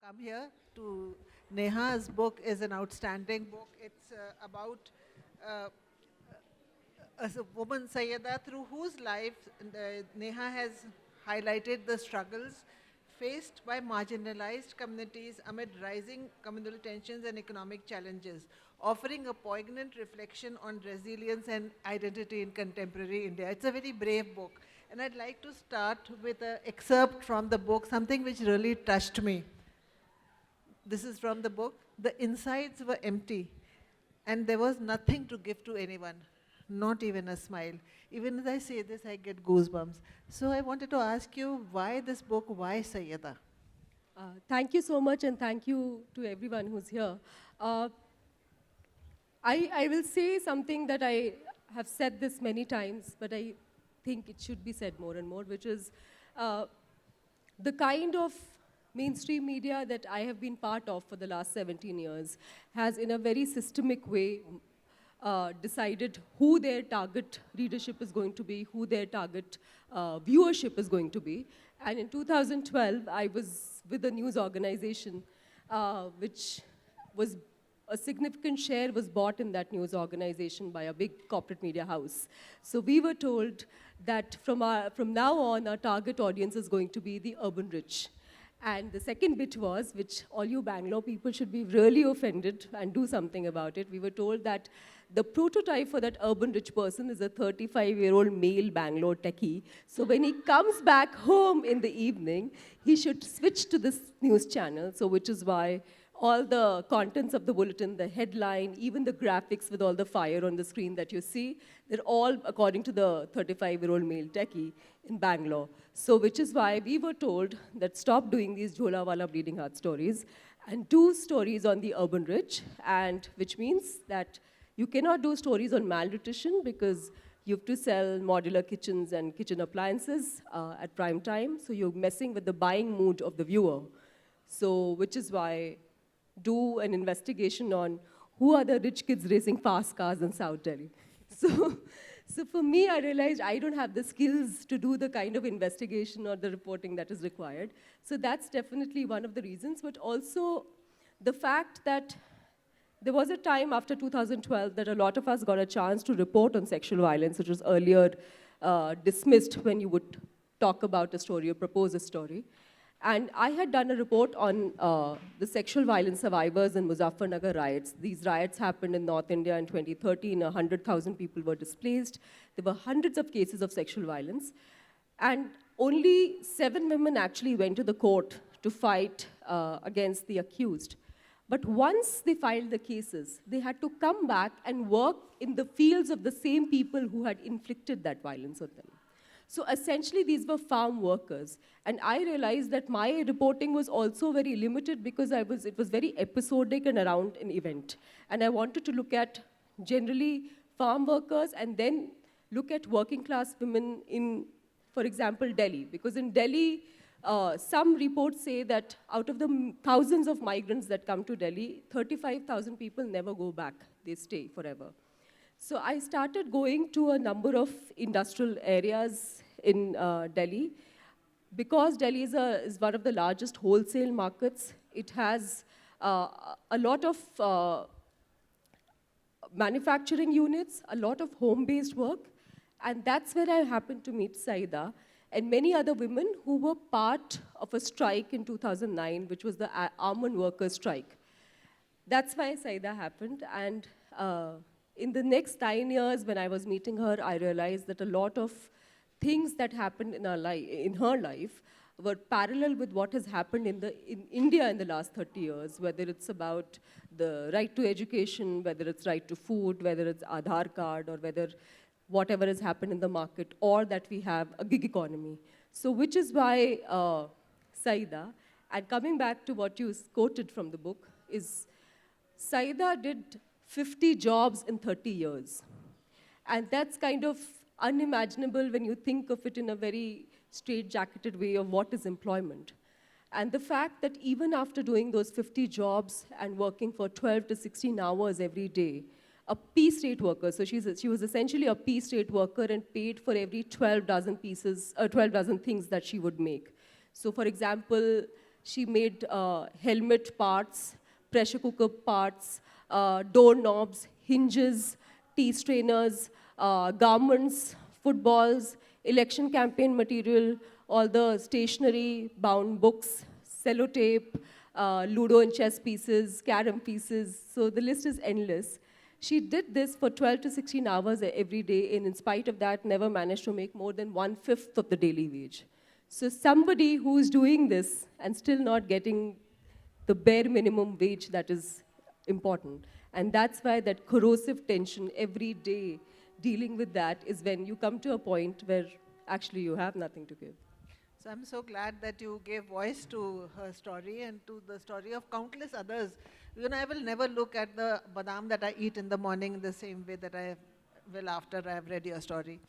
come here to Neha's book is an outstanding book. It's about uh, a woman, Syeda, through whose life Neha has highlighted the struggles faced by marginalized communities amid rising communal tensions and economic challenges, offering a poignant reflection on resilience and identity in contemporary India. It's a very brave book. And I'd like to start with an excerpt from the book, something which really touched me. This is from the book. The insides were empty, and there was nothing to give to anyone, not even a smile. Even as I say this, I get goosebumps. So I wanted to ask you, why this book, why Syeda? Thank you so much, and thank you to everyone who's here. Uh, I will say something that I have said this many times, but I think it should be said more and more, which is uh, the kind of mainstream media that I have been part of for the last 17 years has, in a very systemic way, decided who their target readership is going to be, who their target viewership is going to be. And in 2012, I was with a news organization, which was a significant share was bought in that news organization by a big corporate media house. So we were told that from now on, our target audience is going to be the urban rich. And the second bit was, which all you Bangalore people should be really offended and do something about it. We were told that the prototype for that urban rich person is a 35-year-old male Bangalore techie. So when he comes back home in the evening, he should switch to this news channel. So which is why all the contents of the bulletin, the headline, even the graphics with all the fire on the screen that you see, they're all according to the 35-year-old male techie in Bangalore. So which is why we were told that stop doing these Jholawala bleeding heart stories and do stories on the urban rich, and which means that you cannot do stories on malnutrition because you have to sell modular kitchens and kitchen appliances at prime time. So you're messing with the buying mood of the viewer. So which is why do an investigation on who are the rich kids racing fast cars in South Delhi. So for me, I realized I don't have the skills to do the kind of investigation or the reporting that is required. So that's definitely one of the reasons, but also the fact that there was a time after 2012 that a lot of us got a chance to report on sexual violence, which was earlier dismissed when you would talk about a story or propose a story. And I had done a report on the sexual violence survivors in Muzaffarnagar riots. These riots happened in North India in 2013. 100,000 people were displaced. There were hundreds of cases of sexual violence. And only 7 women actually went to the court to fight against the accused. But once they filed the cases, they had to come back and work in the fields of the same people who had inflicted that violence on them. So essentially, these were farm workers. And I realized that my reporting was also very limited because it was very episodic and around an event. And I wanted to look at generally farm workers and then look at working class women in, for example, Delhi. Because in Delhi, some reports say that out of the thousands of migrants that come to Delhi, 35,000 people never go back. They stay forever. So I started going to a number of industrial areas in Delhi. Because Delhi is one of the largest wholesale markets, it has a lot of manufacturing units, a lot of home-based work, and that's where I happened to meet Syeda and many other women who were part of a strike in 2009, which was the almond workers' strike. That's why Syeda happened, and in the next 9 years, when I was meeting her, I realized that a lot of things that happened in her life were parallel with what has happened in India in the last 30 years, whether it's about the right to education, whether it's right to food, whether it's Aadhaar card, or whether whatever has happened in the market, or that we have a gig economy. So which is why Syeda, and coming back to what you quoted from the book, is Syeda did 50 jobs in 30 years. And that's kind of unimaginable when you think of it in a very straight-jacketed way of what is employment. And the fact that even after doing those 50 jobs and working for 12 to 16 hours every day, a piece rate worker, so she was essentially a piece rate worker and paid for every 12 dozen things that she would make. So for example, She made helmet parts, pressure cooker parts, doorknobs, hinges, tea strainers, garments, footballs, election campaign material, all the stationery, bound books, sellotape, Ludo and chess pieces, carom pieces. So the list is endless. She did this for 12 to 16 hours every day, and in spite of that, never managed to make more than 1/5 of the daily wage. So somebody who is doing this and still not getting the bare minimum wage that is important. And that's why that corrosive tension every day, dealing with that is when you come to a point where actually you have nothing to give. So I'm so glad that you gave voice to her story and to the story of countless others. You know, I will never look at the badam that I eat in the morning the same way that I will after I have read your story.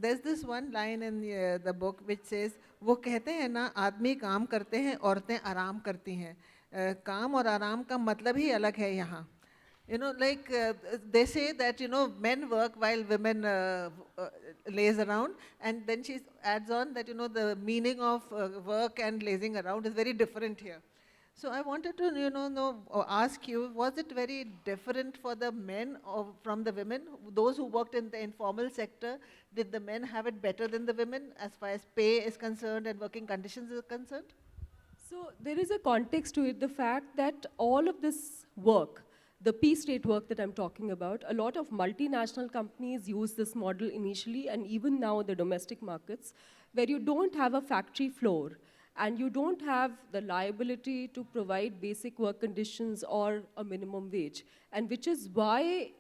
There's this one line in the book which says, वो कहते हैं ना आदमी काम करते हैं औरतें आराम करती हैं काम और आराम का मतलब ही अलग है यहाँ. You know, like they say that, you know, men work while women laze around, and then she adds on that, you know, the meaning of work and lazing around is very different here. So I wanted to, you know or ask you, was it very different for the men or from the women? Those who worked in the informal sector, did the men have it better than the women as far as pay is concerned and working conditions are concerned? So there is a context to it, the fact that all of this work, the peace rate work that I'm talking about, a lot of multinational companies use this model initially and even now the domestic markets, where you don't have a factory floor and you don't have the liability to provide basic work conditions or a minimum wage. And which is why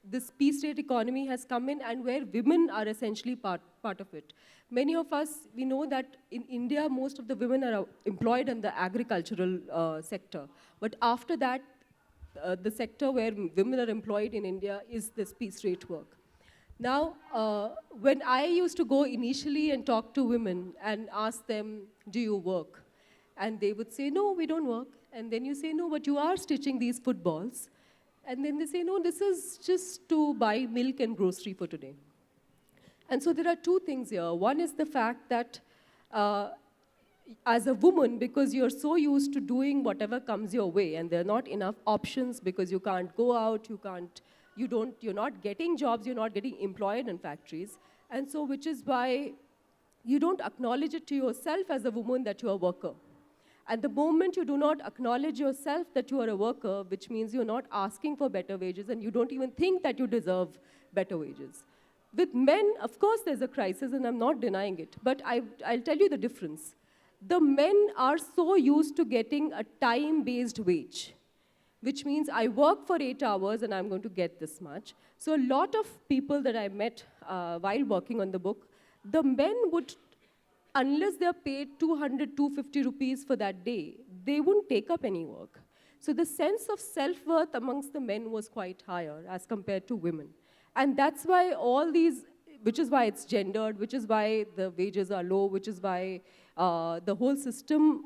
this peace rate economy has come in and where women are essentially part of it. Many of us, we know that in India, most of the women are employed in the agricultural sector. But after that, the sector where women are employed in India is this peace rate work. Now, when I used to go initially and talk to women and ask them, do you work? And they would say, no, we don't work. And then you say, no, but you are stitching these footballs. And then they say, no, this is just to buy milk and grocery for today. And so there are two things here. One is the fact that as a woman, because you're so used to doing whatever comes your way, and there are not enough options because you can't go out, you're not getting jobs, you're not getting employed in factories. And so which is why you don't acknowledge it to yourself as a woman that you're a worker. And the moment you do not acknowledge yourself that you are a worker, which means you're not asking for better wages and you don't even think that you deserve better wages. With men, of course, there's a crisis, and I'm not denying it. But I'll tell you the difference. The men are so used to getting a time-based wage, which means I work for 8 hours and I'm going to get this much. So a lot of people that I met while working on the book, the men would, unless they're paid 200, 250 rupees for that day, they wouldn't take up any work. So the sense of self-worth amongst the men was quite higher as compared to women. And that's why all these, which is why it's gendered, which is why the wages are low, which is why the whole system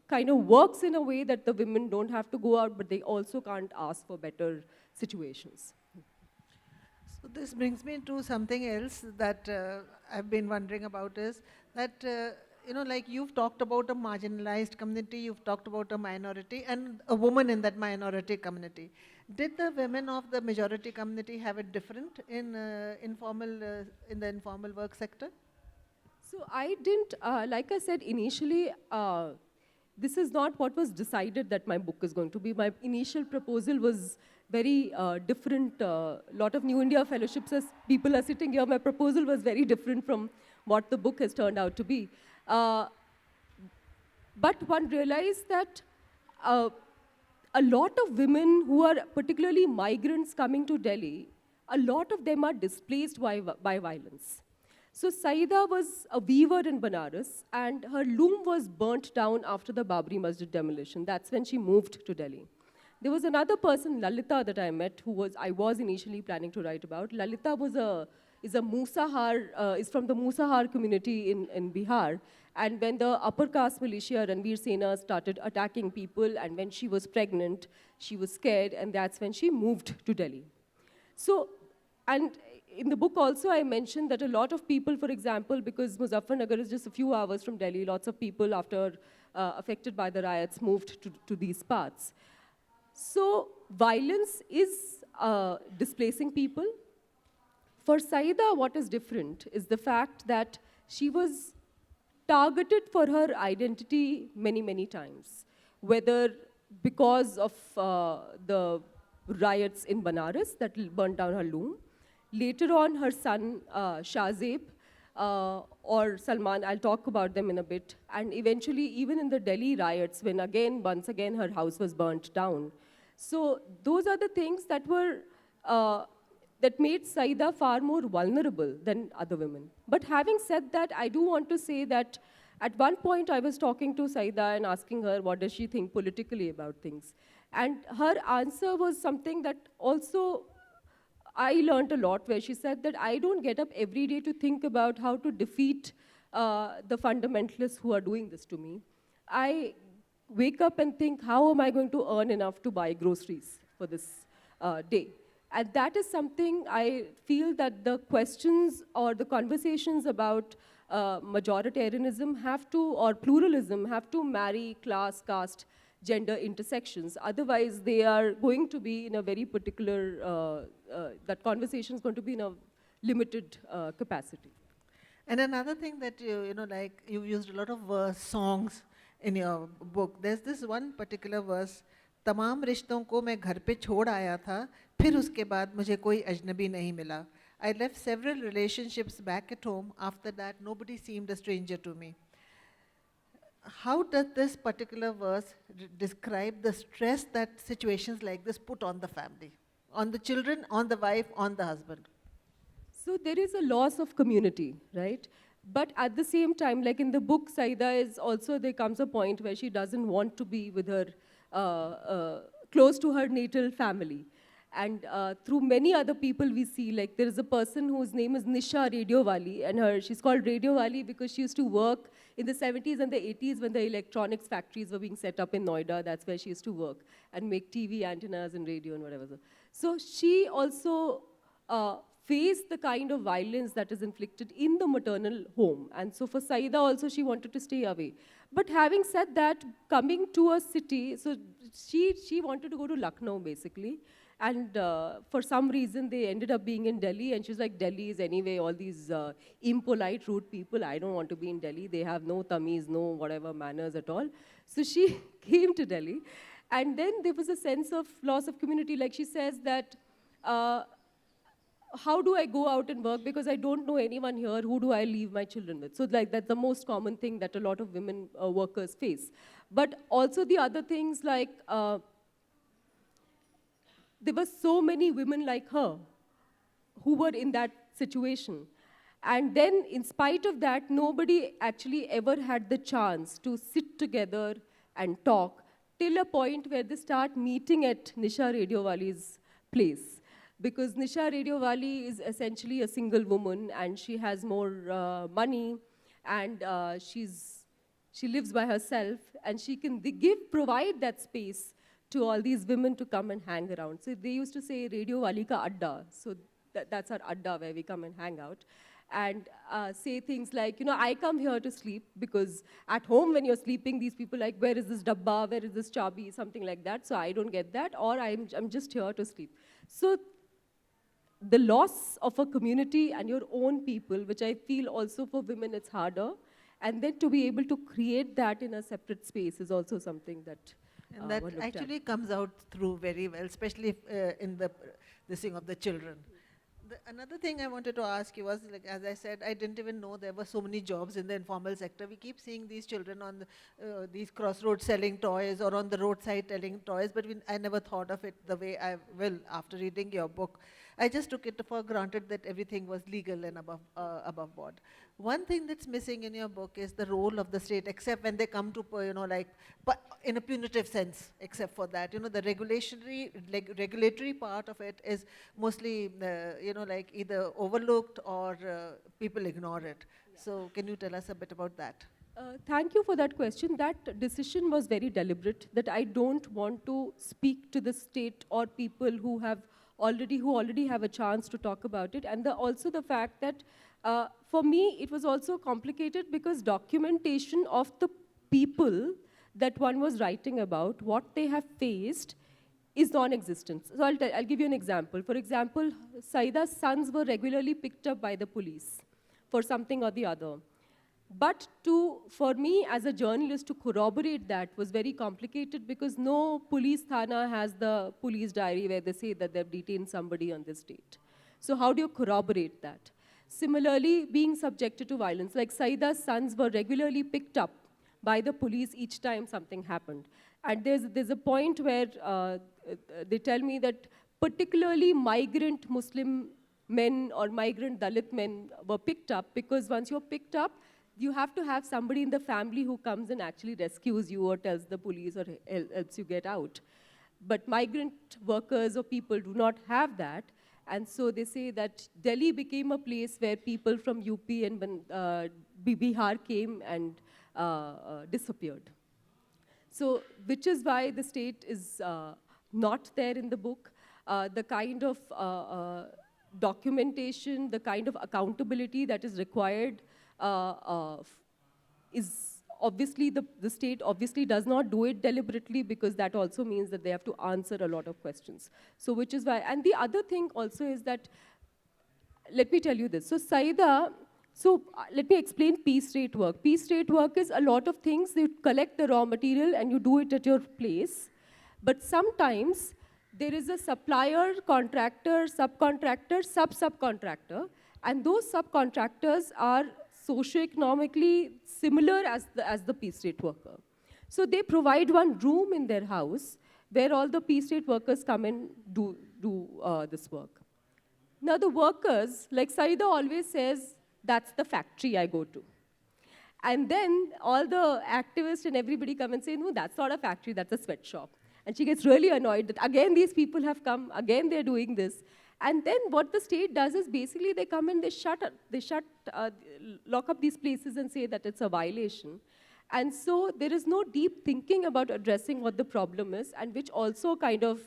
kind of works in a way that the women don't have to go out, but they also can't ask for better situations. So this brings me to something else that I've been wondering about is that, you know, like you've talked about a marginalized community, you've talked about a minority and a woman in that minority community. Did the women of the majority community have it different in the informal work sector? So I didn't, like I said initially, this is not what was decided that my book is going to be. My initial proposal was very different. A lot of New India fellowships, as people are sitting here, my proposal was very different from what the book has turned out to be. But one realized that a lot of women who are particularly migrants coming to Delhi, a lot of them are displaced by violence. So Syeda was a weaver in Banaras, and her loom was burnt down after the Babri Masjid demolition. That's when she moved to Delhi. There was another person, Lalita, that I met, I was initially planning to write about. Lalita is from the Musahar community in Bihar. And when the upper caste militia, Ranveer Sena, started attacking people, and when she was pregnant, she was scared, and that's when she moved to Delhi. So, and in the book also, I mentioned that a lot of people, for example, because Muzaffarnagar is just a few hours from Delhi, lots of people after affected by the riots moved to these parts. So violence is displacing people. For Syeda, what is different is the fact that she was targeted for her identity many, many times, whether because of the riots in Banaras that burnt down her loom. Later on, her son, Shahzeb, or Salman, I'll talk about them in a bit, and eventually even in the Delhi riots, when once again, her house was burnt down. So those are the things that were that made Syeda far more vulnerable than other women. But having said that, I do want to say that at one point I was talking to Syeda and asking her what does she think politically about things. And her answer was something that also I learned a lot, where she said that I don't get up every day to think about how to defeat the fundamentalists who are doing this to me. I wake up and think, how am I going to earn enough to buy groceries for this day? And that is something I feel that the questions or the conversations about majoritarianism have to, or pluralism, have to marry class, caste, gender intersections. Otherwise, they are going to be in a very particular, that conversation is going to be in a limited capacity. And another thing that like you used a lot of songs in your book. There's this one particular verse, तमाम रिश्तों को मैं घर पे छोड़ आया था, फिर उसके बाद मुझे कोई अजनबी नहीं मिला. I left several relationships back at home. After that, nobody seemed a stranger to me. How does this particular verse describe the stress that situations like this put on the family, on the children, on the wife, on the husband? So there is a loss of community, right? But at the same time, like in the book, Syeda is also, there comes a point where she doesn't want to be with her, close to her natal family. And through many other people we see, like there is a person whose name is Nisha Radiowali, and she's called Radiowali because she used to work in the 70s and the 80s when the electronics factories were being set up in Noida. That's where she used to work and make TV antennas and radio and whatever. So she also faced the kind of violence that is inflicted in the maternal home. And so for Syeda also, she wanted to stay away. But having said that, coming to a city, so she wanted to go to Lucknow basically. And for some reason, they ended up being in Delhi. And she's like, Delhi is anyway all these impolite, rude people. I don't want to be in Delhi. They have no tameez, no whatever manners at all. So she came to Delhi. And then there was a sense of loss of community. Like she says that, how do I go out and work? Because I don't know anyone here. Who do I leave my children with? So like that's the most common thing that a lot of women workers face. But also the other things like, there were so many women like her who were in that situation. And then, in spite of that, nobody actually ever had the chance to sit together and talk till a point where they start meeting at Nisha Radiowali's place. Because Nisha Radiowali is essentially a single woman, and she has more money, and she lives by herself, and she can provide that space to all these women to come and hang around. So they used to say, Radio Wali ka adda. So that's our adda where we come and hang out. And say things like, I come here to sleep because at home when you're sleeping, these people like, where is this dabba, where is this chabi, something like that. So I don't get that, or I'm just here to sleep. So the loss of a community and your own people, which I feel also for women it's harder. And then to be able to create that in a separate space is also something that and that actually comes out through very well, especially in the thing of the children. Another thing I wanted to ask you was, like, as I said, I didn't even know there were so many jobs in the informal sector. We keep seeing these children on these crossroads selling toys or on the roadside selling toys, but I never thought of it the way I will after reading your book. I just took it for granted that everything was legal and above board. One thing that's missing in your book is the role of the state, except when they come to, in a punitive sense, except for that. The regulatory part of it is mostly, like either overlooked or people ignore it. So can you tell us a bit about that? Thank you for that question. That decision was very deliberate, that I don't want to speak to the state or people who have who already have a chance to talk about it. And also the fact that for me, it was also complicated because documentation of the people that one was writing about, what they have faced, is non-existent. So I'll give you an example. For example, Saida's sons were regularly picked up by the police for something or the other. But for me as a journalist to corroborate that was very complicated because no police thana has the police diary where they say that they've detained somebody on this date. So how do you corroborate that? Similarly, being subjected to violence, like Saida's sons were regularly picked up by the police each time something happened. And there's a point where they tell me that particularly migrant Muslim men or migrant Dalit men were picked up because once you're picked up, you have to have somebody in the family who comes and actually rescues you or tells the police or helps you get out. But migrant workers or people do not have that. And so they say that Delhi became a place where people from UP and Bihar came and disappeared. So, which is why the state is not there in the book. The kind of documentation, the kind of accountability that is required is obviously, the state obviously does not do it deliberately because that also means that they have to answer a lot of questions. So which is why, and the other thing also is that, let me tell you this. So Syeda, let me explain piece rate work. Piece rate work is a lot of things. You collect the raw material and you do it at your place. But sometimes there is a supplier, contractor, subcontractor, sub-subcontractor, and those subcontractors are socioeconomically similar as the piece rate worker. So they provide one room in their house where all the piece rate workers come and do this work. Now the workers, like Syeda always says, that's the factory I go to. And then all the activists and everybody come and say, no, that's not a factory, that's a sweatshop. And she gets really annoyed that again these people have come, again they're doing this. And then what the state does is basically they come and lock up these places and say that it's a violation. And so there is no deep thinking about addressing what the problem is, and which also kind of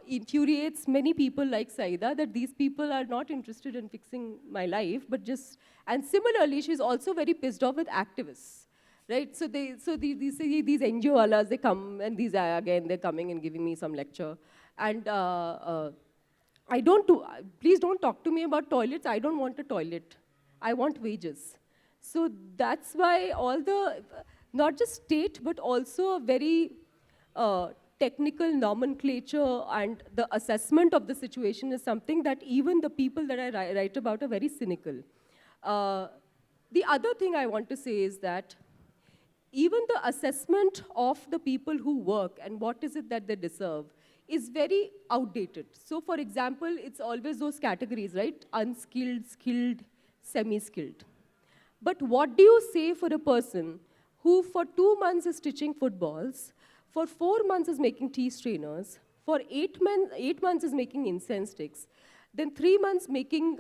infuriates many people like Syeda, that these people are not interested in fixing my life, but just, and similarly, she's also very pissed off with activists, right? So these NGO wallahs, they come, and these again, they're coming and giving me some lecture. And please don't talk to me about toilets. I don't want a toilet. I want wages. So that's why all the, not just state, but also a very technical nomenclature and the assessment of the situation is something that even the people that I write about are very cynical. The other thing I want to say is that even the assessment of the people who work and what is it that they deserve is very outdated. So for example, it's always those categories, right? Unskilled, skilled, semi-skilled. But what do you say for a person who for 2 months is stitching footballs, for 4 months is making tea strainers, for 8 months is making incense sticks, then 3 months making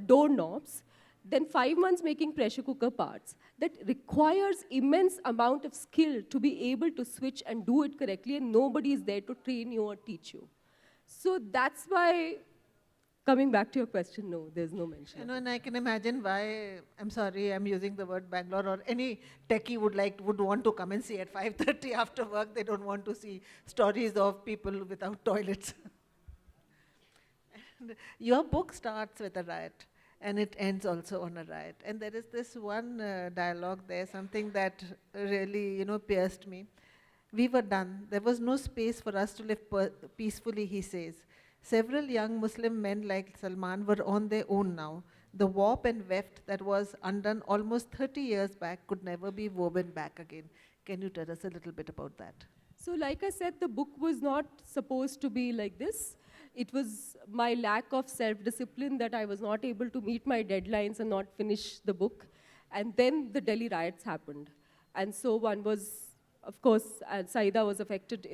doorknobs, then 5 months making pressure cooker parts, that requires immense amount of skill to be able to switch and do it correctly, and nobody is there to train you or teach you. So that's why, coming back to your question, no, there's no mention. You know, and I can imagine why, I'm sorry, I'm using the word Bangalore, or any techie would want to come and see at 5:30 after work. They don't want to see stories of people without toilets. And your book starts with a riot, and it ends also on a riot. And there is this one dialogue there, something that really, pierced me. We were done. There was no space for us to live peacefully, he says. Several young Muslim men like Salman were on their own now. The warp and weft that was undone almost 30 years back could never be woven back again. Can you tell us a little bit about that? So like I said, the book was not supposed to be like this. It was my lack of self-discipline that I was not able to meet my deadlines and not finish the book. And then the Delhi riots happened. And so one was, of course, Syeda was affected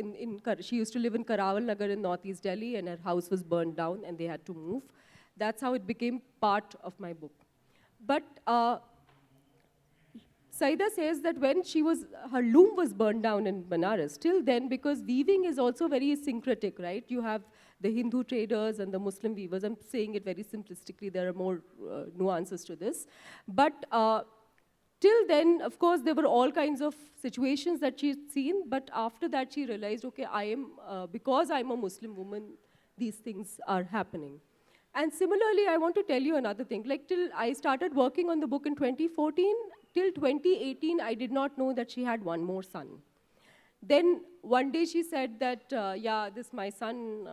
she used to live in Karawal Nagar in Northeast Delhi, and her house was burned down and they had to move. That's how it became part of my book. But Saida says that when her loom was burned down in Banaras, till then, because weaving is also very syncretic, right? You have the Hindu traders and the Muslim weavers. I'm saying it very simplistically. There are more nuances to this. But till then, of course, there were all kinds of situations that she'd seen. But after that, she realized, okay, because I'm a Muslim woman, these things are happening. And similarly, I want to tell you another thing. Like, till I started working on the book in 2014, till 2018, I did not know that she had one more son. Then one day she said that, yeah, my son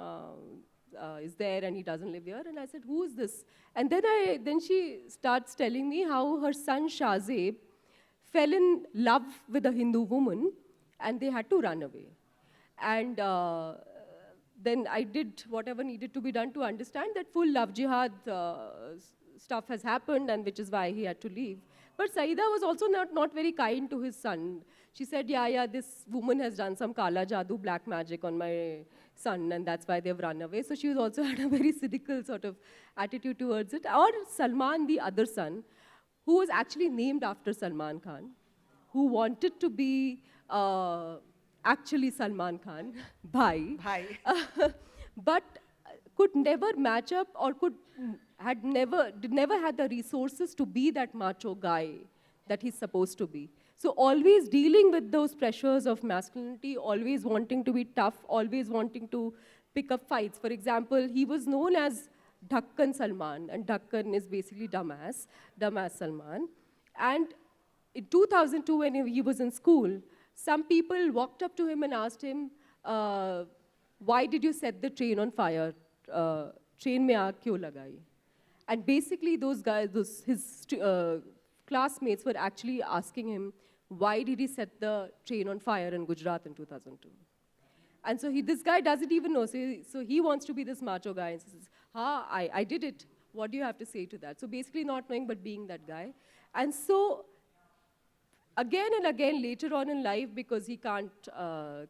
is there and he doesn't live here. And I said, who is this? And then she starts telling me how her son Shahzeb fell in love with a Hindu woman and they had to run away. And then I did whatever needed to be done to understand that full love jihad stuff has happened, and which is why he had to leave. But Syeda was also not very kind to his son. She said, yeah, this woman has done some kala jadoo, black magic on my son, and that's why they've run away. So she was also had a very cynical sort of attitude towards it. Or Salman, the other son, who was actually named after Salman Khan, who wanted to be actually Salman Khan, Bhai. But could never match up or never had the resources to be that macho guy that he's supposed to be. So always dealing with those pressures of masculinity, always wanting to be tough, always wanting to pick up fights. For example, he was known as Dhakkan Salman, and Dhakkan is basically dumbass Salman. And in 2002, when he was in school, some people walked up to him and asked him, why did you set the train on fire? Train mein aag kyun lagai? And basically those guys, his classmates were actually asking him, why did he set the train on fire in Gujarat in 2002? And so this guy doesn't even know. So he wants to be this macho guy and says, I did it. What do you have to say to that? So basically not knowing but being that guy. And so again and again later on in life, because he can't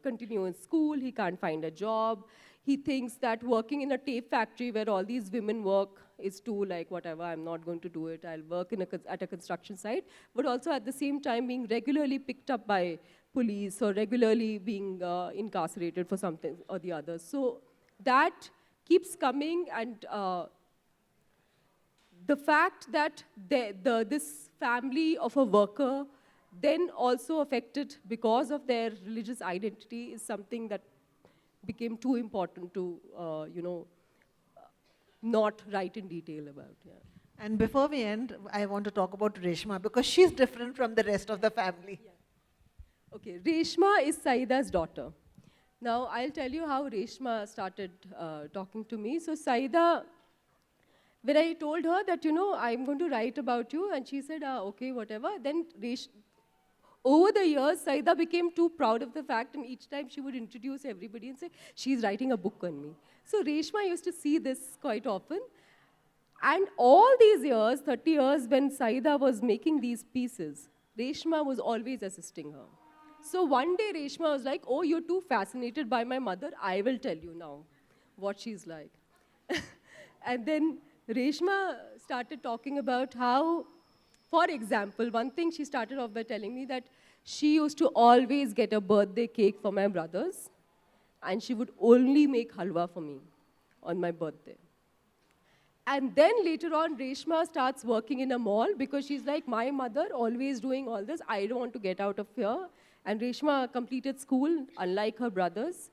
continue in school, he can't find a job, he thinks that working in a tape factory where all these women work is too like, whatever, I'm not going to do it. I'll work at a construction site, but also at the same time being regularly picked up by police or regularly being incarcerated for something or the other. So that keeps coming, and the fact that this family of a worker then also affected because of their religious identity is something that became too important to, not write in detail about. Yeah. And before we end, I want to talk about Reshma, because she's different from the rest of the family. Yeah. Okay, Reshma is Saida's daughter. Now, I'll tell you how Reshma started talking to me. So Saida, when I told her that, I'm going to write about you, and she said, okay, whatever, then over the years, Syeda became too proud of the fact, and each time she would introduce everybody and say, she's writing a book on me. So Reshma used to see this quite often. And all these years, 30 years, when Syeda was making these pieces, Reshma was always assisting her. So one day Reshma was like, oh, you're too fascinated by my mother. I will tell you now what she's like. And then Reshma started talking about how, for example, one thing she started off by telling me that she used to always get a birthday cake for my brothers, and she would only make halwa for me on my birthday. And then later on, Reshma starts working in a mall because she's like, my mother always doing all this. I don't want to get out of here. And Reshma completed school, unlike her brothers.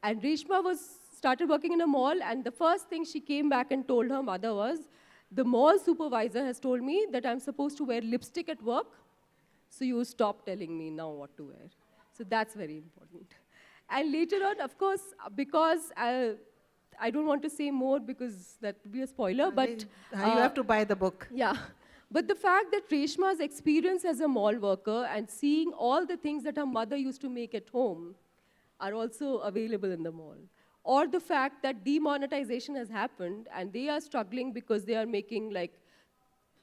And Reshma started working in a mall, and the first thing she came back and told her mother was, the mall supervisor has told me that I'm supposed to wear lipstick at work, so you stop telling me now what to wear. So that's very important. And later on, of course, because I don't want to say more because that would be a spoiler, but... you have to buy the book. Yeah. But the fact that Reshma's experience as a mall worker and seeing all the things that her mother used to make at home are also available in the mall. Or the fact that demonetization has happened and they are struggling because they are making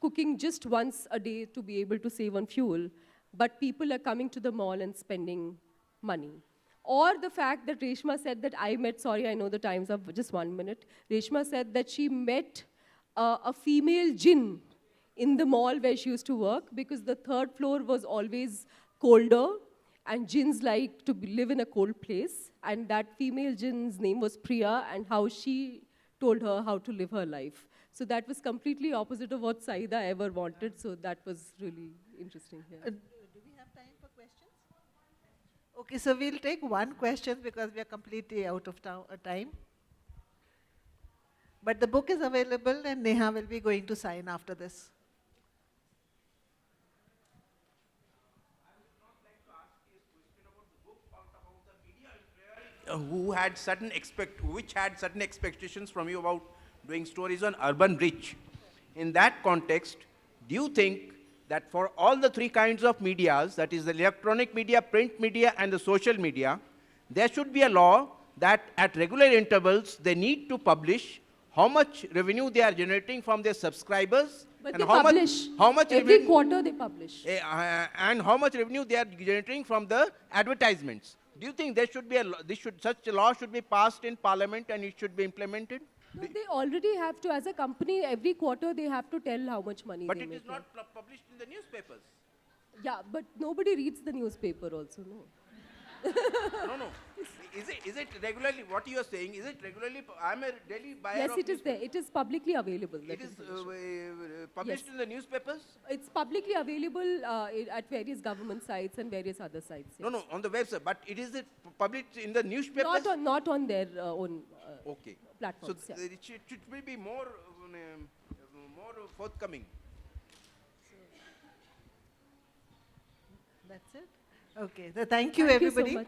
cooking just once a day to be able to save on fuel, but people are coming to the mall and spending money. Or the fact that Reshma said that I know the times of just 1 minute, Reshma said that she met a female jinn in the mall where she used to work, because the third floor was always colder, and jinns like to live in a cold place. And that female jinn's name was Priya, and how she told her how to live her life. So that was completely opposite of what Syeda ever wanted. So that was really interesting here. Do we have time for questions? Okay, so we'll take one question because we are completely out of time. But the book is available and Neha will be going to sign after this. Who had certain which had certain expectations from you about doing stories on urban reach. In that context, do you think that for all the three kinds of medias, that is the electronic media, print media, and the social media, there should be a law that at regular intervals they need to publish how much revenue they are generating from their subscribers, But and they publish. how much Every quarter they publish. and how much revenue they are generating from the advertisements. Do you think there should be such a law should be passed in Parliament and it should be implemented? No, they already have to, as a company, every quarter they have to tell how much money But they it make. is not published in the newspapers. Yeah, but nobody reads the newspaper also, no. No. Is it regularly, what you are saying, is it regularly, I'm a daily buyer Yes, of it is there. It is publicly available. It that is information. published Yes. in the newspapers? It's publicly available at various government sites and various other sites. Yes. No, on the website, but it is published in the newspapers? Not on their own Okay. platforms. So yeah. it should be more forthcoming. That's it? Okay, so thank you Thank you everybody. so much.